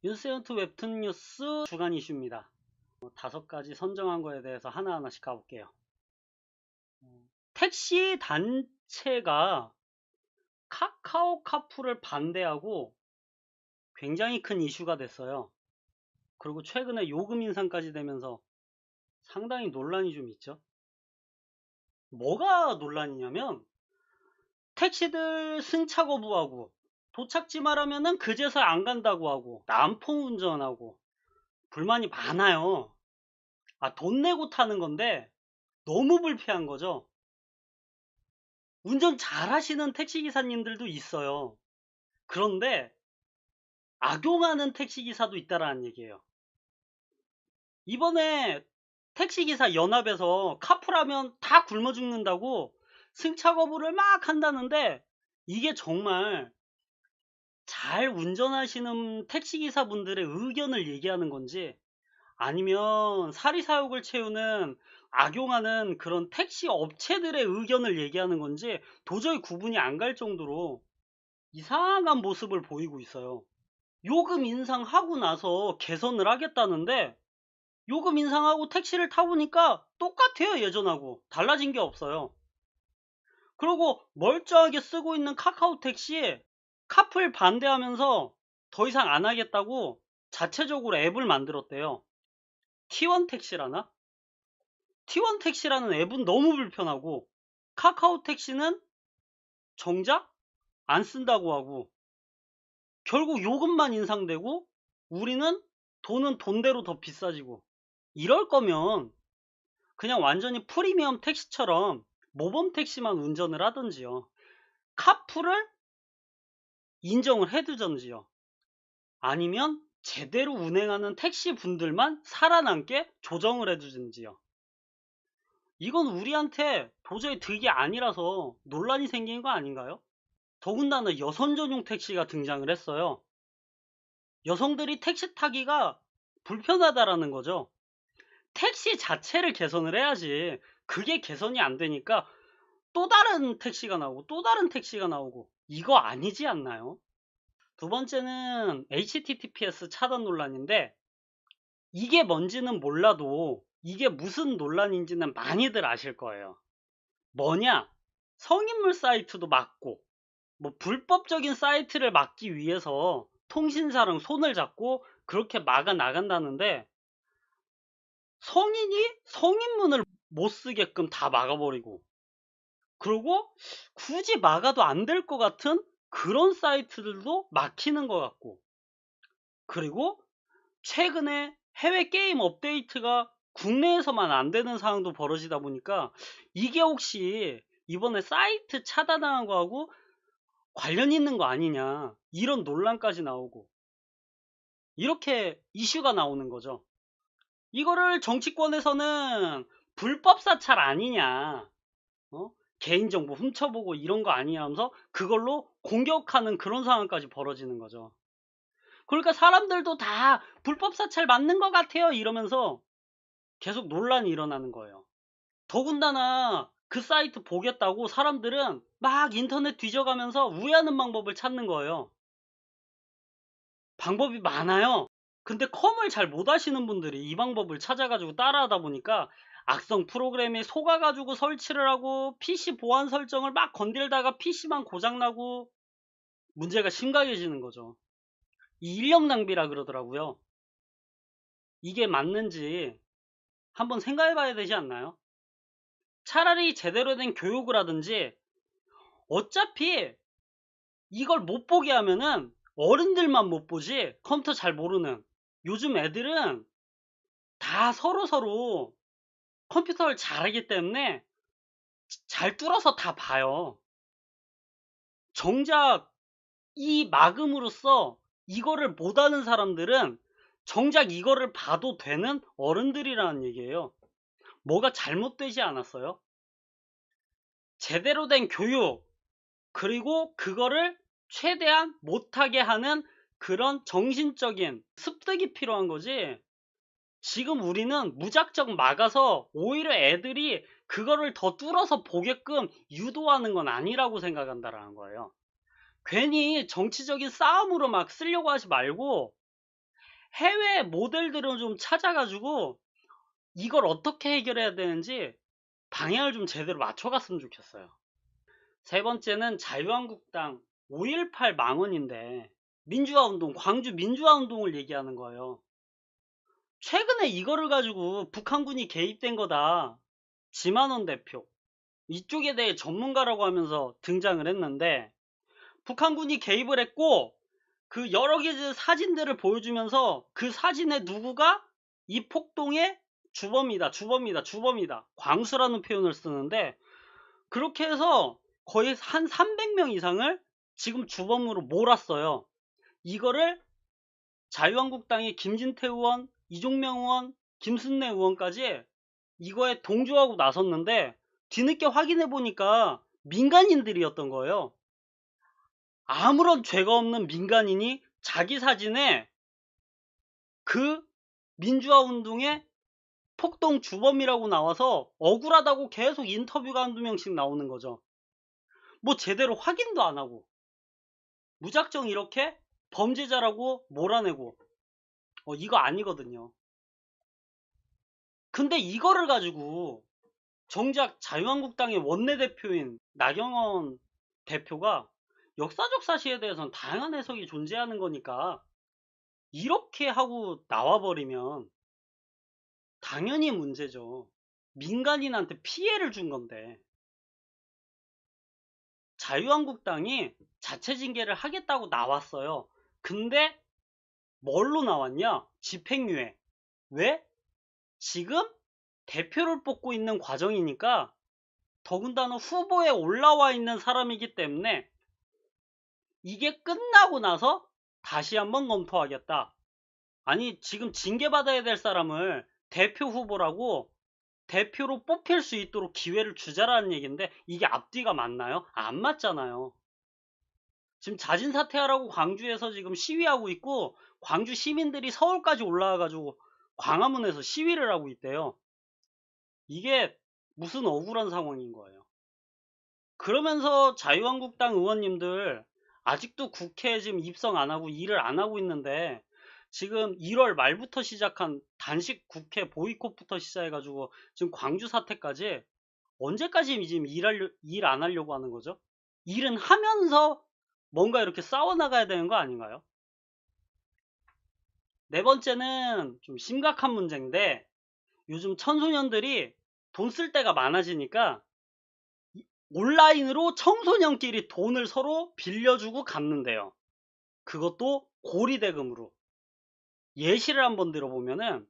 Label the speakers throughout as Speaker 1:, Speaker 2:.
Speaker 1: 뉴스엔트 웹툰 뉴스 주간 이슈입니다. 5가지 선정한 거에 대해서 하나하나씩 가볼게요. 택시 단체가 카카오 카풀을 반대하고 굉장히 큰 이슈가 됐어요. 그리고 최근에 요금 인상까지 되면서 상당히 논란이 좀 있죠. 뭐가 논란이냐면 택시들 승차 거부하고 도착지 말하면은 그제서야 안 간다고 하고 난폭 운전하고 불만이 많아요. 돈 내고 타는 건데 너무 불쾌한 거죠. 운전 잘하시는 택시기사님들도 있어요. 그런데 악용하는 택시기사도 있다라는 얘기예요. 이번에 택시기사 연합에서 카풀하면 다 굶어 죽는다고 승차 거부를 막 한다는데, 이게 정말 잘 운전하시는 택시기사분들의 의견을 얘기하는 건지, 아니면 사리사욕을 채우는 악용하는 그런 택시 업체들의 의견을 얘기하는 건지 도저히 구분이 안 갈 정도로 이상한 모습을 보이고 있어요. 요금 인상하고 나서 개선을 하겠다는데, 요금 인상하고 택시를 타보니까 똑같아요. 예전하고 달라진 게 없어요. 그리고 멀쩡하게 쓰고 있는 카카오 택시 카풀 반대하면서 더 이상 안 하겠다고 자체적으로 앱을 만들었대요. T1 택시라나? T1 택시라는 앱은 너무 불편하고, 카카오 택시는 정작 안 쓴다고 하고, 결국 요금만 인상되고 우리는 돈은 돈대로 더 비싸지고. 이럴 거면 그냥 완전히 프리미엄 택시처럼 모범 택시만 운전을 하든지요, 카풀을 인정을 해두든지요, 아니면 제대로 운행하는 택시 분들만 살아남게 조정을 해두든지요. 이건 우리한테 도저히 득이 아니라서 논란이 생긴 거 아닌가요? 더군다나 여성 전용 택시가 등장을 했어요. 여성들이 택시 타기가 불편하다라는 거죠. 택시 자체를 개선을 해야지. 그게 개선이 안 되니까 또 다른 택시가 나오고 또 다른 택시가 나오고, 이거 아니지 않나요? 두 번째는 HTTPS 차단 논란인데, 이게 뭔지는 몰라도 이게 무슨 논란인지는 많이들 아실 거예요. 뭐냐? 성인물 사이트도 막고, 불법적인 사이트를 막기 위해서 통신사랑 손을 잡고 그렇게 막아 나간다는데, 성인이 성인문을 못 쓰게끔 다 막아버리고, 그리고 굳이 막아도 안 될 것 같은 그런 사이트들도 막히는 것 같고, 그리고 최근에 해외 게임 업데이트가 국내에서만 안 되는 상황도 벌어지다 보니까 이게 혹시 이번에 사이트 차단당한 거하고 관련 있는 거 아니냐, 이런 논란까지 나오고, 이렇게 이슈가 나오는 거죠. 이거를 정치권에서는 불법 사찰 아니냐, 어? 개인정보 훔쳐보고 이런 거 아니냐 하면서 그걸로 공격하는 그런 상황까지 벌어지는 거죠. 그러니까 사람들도 다 불법 사찰 맞는 것 같아요 이러면서 계속 논란이 일어나는 거예요. 더군다나 그 사이트 보겠다고 사람들은 막 인터넷 뒤져가면서 우회하는 방법을 찾는 거예요. 방법이 많아요. 근데 컴을 잘 못 하시는 분들이 이 방법을 찾아가지고 따라하다 보니까 악성 프로그램에 속아가지고 설치를 하고 PC 보안 설정을 막 건들다가 PC만 고장나고 문제가 심각해지는 거죠. 이 인력 낭비라 그러더라고요. 이게 맞는지 한번 생각해 봐야 되지 않나요? 차라리 제대로 된 교육을 하든지, 어차피 이걸 못 보게 하면은 어른들만 못 보지 컴퓨터 잘 모르는 요즘 애들은 다 서로서로 컴퓨터를 잘하기 때문에 잘 뚫어서 다 봐요. 정작 이 막음으로써 이거를 못하는 사람들은 정작 이거를 봐도 되는 어른들이라는 얘기예요. 뭐가 잘못되지 않았어요? 제대로 된 교육, 그리고 그거를 최대한 못하게 하는 그런 정신적인 습득이 필요한 거지, 지금 우리는 무작정 막아서 오히려 애들이 그거를 더 뚫어서 보게끔 유도하는 건 아니라고 생각한다라는 거예요. 괜히 정치적인 싸움으로 막 쓰려고 하지 말고 해외 모델들을 좀 찾아가지고 이걸 어떻게 해결해야 되는지 방향을 좀 제대로 맞춰갔으면 좋겠어요. 세 번째는 자유한국당 5.18 망언인데 민주화운동, 광주 민주화운동을 얘기하는 거예요. 최근에 이거를 가지고 북한군이 개입된 거다. 지만원 대표 이쪽에 대해 전문가라고 하면서 등장을 했는데 북한군이 개입을 했고 그 여러 가지 사진들을 보여주면서 그 사진에 누구가 이 폭동의 주범이다. 광수라는 표현을 쓰는데 그렇게 해서 거의 한 300명 이상을 지금 주범으로 몰았어요. 이거를 자유한국당의 김진태 의원, 이종명 의원, 김순례 의원까지 이거에 동조하고 나섰는데 뒤늦게 확인해 보니까 민간인들이었던 거예요. 아무런 죄가 없는 민간인이 자기 사진에 그 민주화 운동의 폭동 주범이라고 나와서 억울하다고 계속 인터뷰가 한두 명씩 나오는 거죠. 뭐 제대로 확인도 안 하고 무작정 이렇게 범죄자라고 몰아내고 이거 아니거든요. 근데 이거를 가지고 정작 자유한국당의 원내대표인 나경원 대표가 역사적 사실에 대해서는 다양한 해석이 존재하는 거니까 이렇게 하고 나와버리면 당연히 문제죠. 민간인한테 피해를 준 건데 자유한국당이 자체 징계를 하겠다고 나왔어요. 근데 뭘로 나왔냐? 집행유예. 왜? 지금 대표를 뽑고 있는 과정이니까 더군다나 후보에 올라와 있는 사람이기 때문에 이게 끝나고 나서 다시 한번 검토하겠다. 아니 지금 징계받아야 될 사람을 대표 후보라고 대표로 뽑힐 수 있도록 기회를 주자라는 얘기인데 이게 앞뒤가 맞나요? 안 맞잖아요. 지금 자진 사퇴하라고 광주에서 지금 시위하고 있고 광주 시민들이 서울까지 올라와가지고 광화문에서 시위를 하고 있대요. 이게 무슨 억울한 상황인 거예요. 그러면서 자유한국당 의원님들 아직도 국회에 지금 입성 안 하고 일을 안 하고 있는데 지금 1월 말부터 시작한 단식 국회 보이콧부터 시작해가지고 지금 광주 사태까지 언제까지 지금 일 안 하려고 하는 거죠? 일은 하면서 뭔가 이렇게 싸워나가야 되는 거 아닌가요? 네 번째는 좀 심각한 문제인데 요즘 청소년들이 돈 쓸 데가 많아지니까 온라인으로 청소년끼리 돈을 서로 빌려주고 갚는데요. 그것도 고리대금으로. 예시를 한번 들어보면은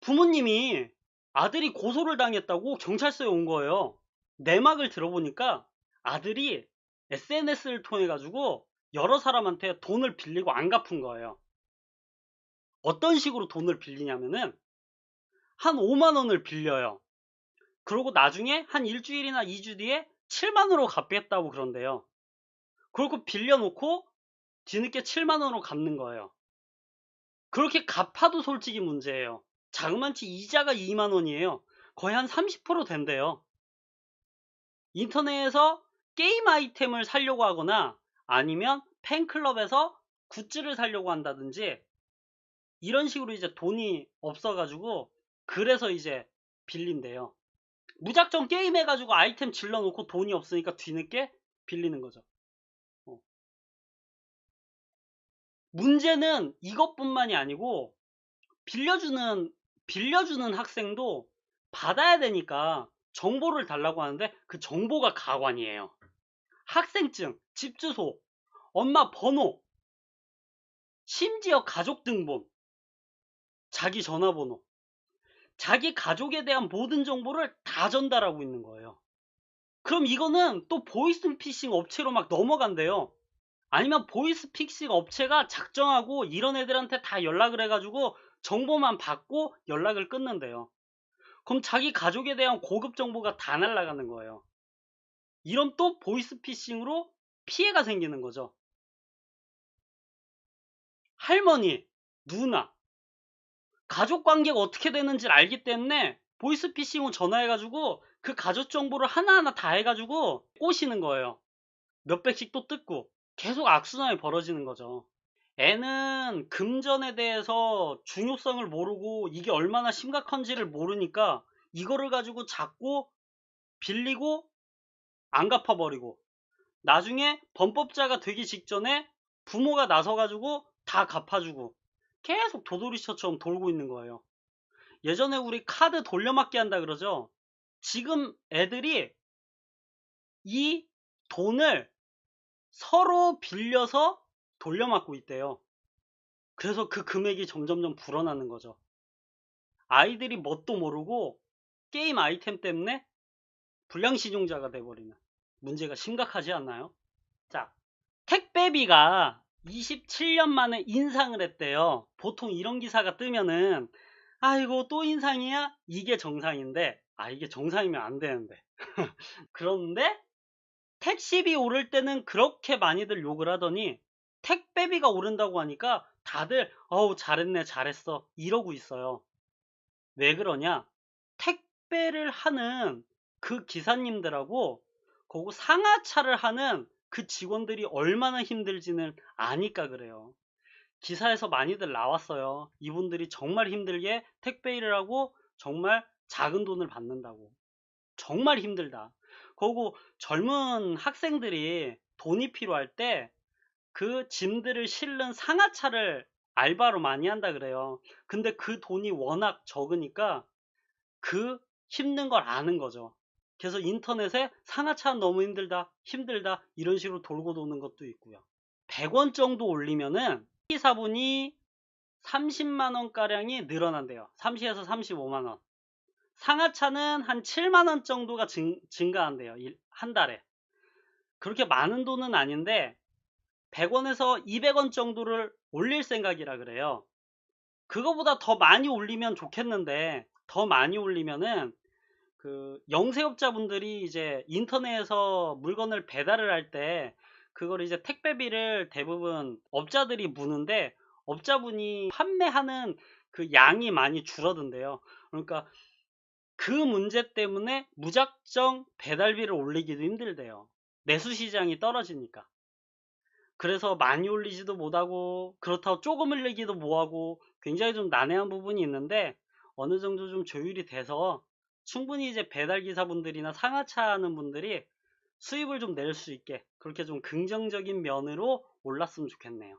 Speaker 1: 부모님이 아들이 고소를 당했다고 경찰서에 온 거예요. 내막을 들어보니까 아들이 SNS를 통해 가지고 여러 사람한테 돈을 빌리고 안 갚은 거예요. 어떤 식으로 돈을 빌리냐면은 한 5만 원을 빌려요. 그리고 나중에 한 일주일이나 2주 뒤에 7만 원으로 갚겠다고 그런대요. 그리고 빌려놓고 뒤늦게 7만 원으로 갚는 거예요. 그렇게 갚아도 솔직히 문제예요. 자그만치 이자가 2만 원이에요. 거의 한 30% 된대요. 인터넷에서 게임 아이템을 사려고 하거나 아니면 팬클럽에서 굿즈를 사려고 한다든지 이런 식으로 이제 돈이 없어가지고 그래서 이제 빌린대요. 무작정 게임해가지고 아이템 질러놓고 돈이 없으니까 뒤늦게 빌리는 거죠. 문제는 이것뿐만이 아니고 빌려주는 학생도 받아야 되니까 정보를 달라고 하는데 그 정보가 가관이에요. 학생증, 집 주소, 엄마 번호, 심지어 가족 등본, 자기 전화번호, 자기 가족에 대한 모든 정보를 다 전달하고 있는 거예요. 그럼 이거는 또 보이스피싱 업체로 막 넘어간대요. 아니면 보이스피싱 업체가 작정하고 이런 애들한테 다 연락을 해가지고 정보만 받고 연락을 끊는데요. 그럼 자기 가족에 대한 고급 정보가 다 날아가는 거예요. 이런 또 보이스피싱으로 피해가 생기는 거죠. 할머니, 누나, 가족 관계가 어떻게 되는지를 알기 때문에 보이스피싱으로 전화해가지고 그 가족 정보를 하나하나 다 해가지고 꼬시는 거예요. 몇백씩 또 뜯고 계속 악순환이 벌어지는 거죠. 애는 금전에 대해서 중요성을 모르고 이게 얼마나 심각한지를 모르니까 이거를 가지고 자꾸 빌리고 안 갚아버리고 나중에 범법자가 되기 직전에 부모가 나서가지고 다 갚아주고 계속 도돌이처럼 돌고 있는 거예요. 예전에 우리 카드 돌려막기 한다 그러죠. 지금 애들이 이 돈을 서로 빌려서 돌려막고 있대요. 그래서 그 금액이 점점점 불어나는 거죠. 아이들이 뭣도 모르고 게임 아이템 때문에 불량신용자가 돼버리는 문제가 심각하지 않나요? 자, 택배비가 27년 만에 인상을 했대요. 보통 이런 기사가 뜨면은 아이고 또 인상이야? 이게 정상인데 이게 정상이면 안 되는데 그런데 택시비 오를 때는 그렇게 많이들 욕을 하더니 택배비가 오른다고 하니까 다들 어우 잘했네 잘했어 이러고 있어요. 왜 그러냐? 택배를 하는 그 기사님들하고 그리고 상하차를 하는 그 직원들이 얼마나 힘들지는 아니까 그래요. 기사에서 많이들 나왔어요. 이분들이 정말 힘들게 택배 일을 하고 정말 작은 돈을 받는다고. 정말 힘들다. 그리고 젊은 학생들이 돈이 필요할 때 그 짐들을 실는 상하차를 알바로 많이 한다 그래요. 근데 그 돈이 워낙 적으니까 그 힘든 걸 아는 거죠. 그래서 인터넷에 상하차는 너무 힘들다, 힘들다 이런 식으로 돌고 도는 것도 있고요. 100원 정도 올리면은 기사분이 30만 원가량이 늘어난대요. 30에서 35만 원. 상하차는 한 7만 원 정도가 증가한대요. 한 달에. 그렇게 많은 돈은 아닌데 100원에서 200원 정도를 올릴 생각이라 그래요. 그거보다 더 많이 올리면 좋겠는데 더 많이 올리면은 그 영세업자분들이 이제 인터넷에서 물건을 배달을 할 때 그걸 이제 택배비를 대부분 업자들이 무는데 업자분이 판매하는 그 양이 많이 줄어든대요. 그러니까 그 문제 때문에 무작정 배달비를 올리기도 힘들대요. 내수시장이 떨어지니까. 그래서 많이 올리지도 못하고 그렇다고 조금 올리기도 뭐하고 굉장히 좀 난해한 부분이 있는데 어느 정도 좀 조율이 돼서 충분히 이제 배달기사분들이나 상하차 하는 분들이 수입을 좀 낼 수 있게 그렇게 좀 긍정적인 면으로 올랐으면 좋겠네요.